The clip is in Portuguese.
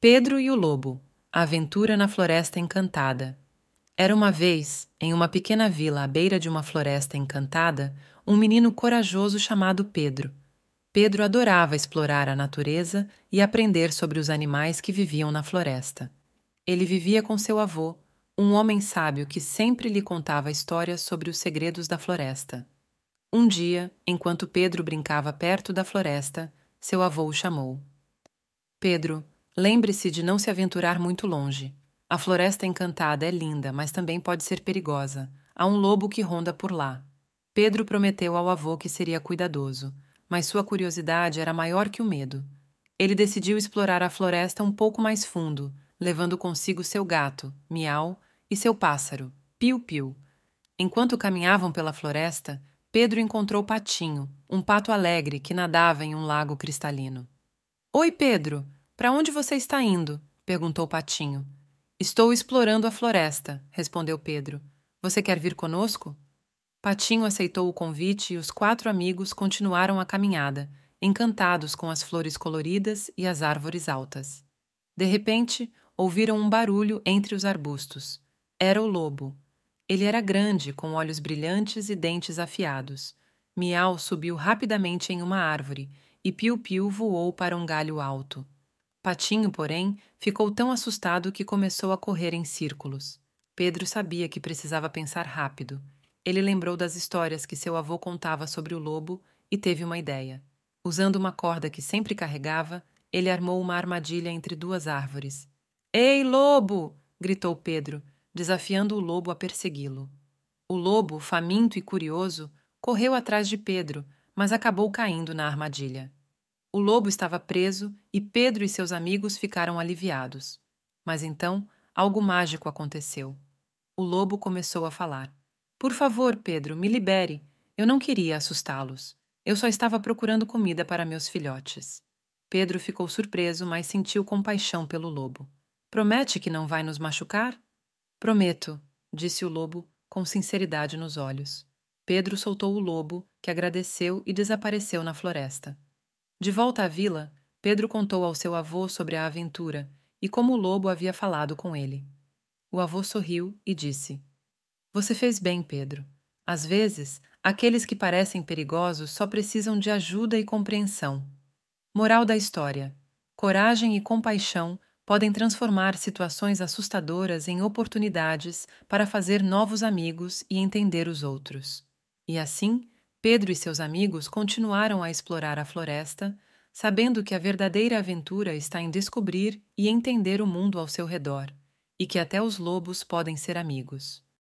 Pedro e o Lobo. A aventura na Floresta Encantada. Era uma vez, em uma pequena vila à beira de uma floresta encantada, um menino corajoso chamado Pedro. Pedro adorava explorar a natureza e aprender sobre os animais que viviam na floresta. Ele vivia com seu avô, um homem sábio que sempre lhe contava histórias sobre os segredos da floresta. Um dia, enquanto Pedro brincava perto da floresta, seu avô o chamou. Pedro, lembre-se de não se aventurar muito longe. A floresta encantada é linda, mas também pode ser perigosa. Há um lobo que ronda por lá. Pedro prometeu ao avô que seria cuidadoso, mas sua curiosidade era maior que o medo. Ele decidiu explorar a floresta um pouco mais fundo, levando consigo seu gato, Miau, e seu pássaro, Piu-Piu. Enquanto caminhavam pela floresta, Pedro encontrou Patinho, um pato alegre que nadava em um lago cristalino. Oi, Pedro! Para onde você está indo? Perguntou Patinho. Estou explorando a floresta, respondeu Pedro. Você quer vir conosco? Patinho aceitou o convite e os 4 amigos continuaram a caminhada, encantados com as flores coloridas e as árvores altas. De repente, ouviram um barulho entre os arbustos. Era o lobo. Ele era grande, com olhos brilhantes e dentes afiados. Miau subiu rapidamente em uma árvore e Piu-Piu voou para um galho alto. Patinho, porém, ficou tão assustado que começou a correr em círculos. Pedro sabia que precisava pensar rápido. Ele lembrou das histórias que seu avô contava sobre o lobo e teve uma ideia. Usando uma corda que sempre carregava, ele armou uma armadilha entre 2 árvores. Ei, lobo! Gritou Pedro, desafiando o lobo a persegui-lo. O lobo, faminto e curioso, correu atrás de Pedro, mas acabou caindo na armadilha. O lobo estava preso e Pedro e seus amigos ficaram aliviados. Mas então, algo mágico aconteceu. O lobo começou a falar. Por favor, Pedro, me libere. Eu não queria assustá-los. Eu só estava procurando comida para meus filhotes. Pedro ficou surpreso, mas sentiu compaixão pelo lobo. Promete que não vai nos machucar? Prometo, disse o lobo, com sinceridade nos olhos. Pedro soltou o lobo, que agradeceu e desapareceu na floresta. De volta à vila, Pedro contou ao seu avô sobre a aventura e como o lobo havia falado com ele. O avô sorriu e disse: Você fez bem, Pedro. Às vezes, aqueles que parecem perigosos só precisam de ajuda e compreensão. Moral da história: coragem e compaixão podem transformar situações assustadoras em oportunidades para fazer novos amigos e entender os outros. E assim, Pedro e seus amigos continuaram a explorar a floresta, sabendo que a verdadeira aventura está em descobrir e entender o mundo ao seu redor, e que até os lobos podem ser amigos.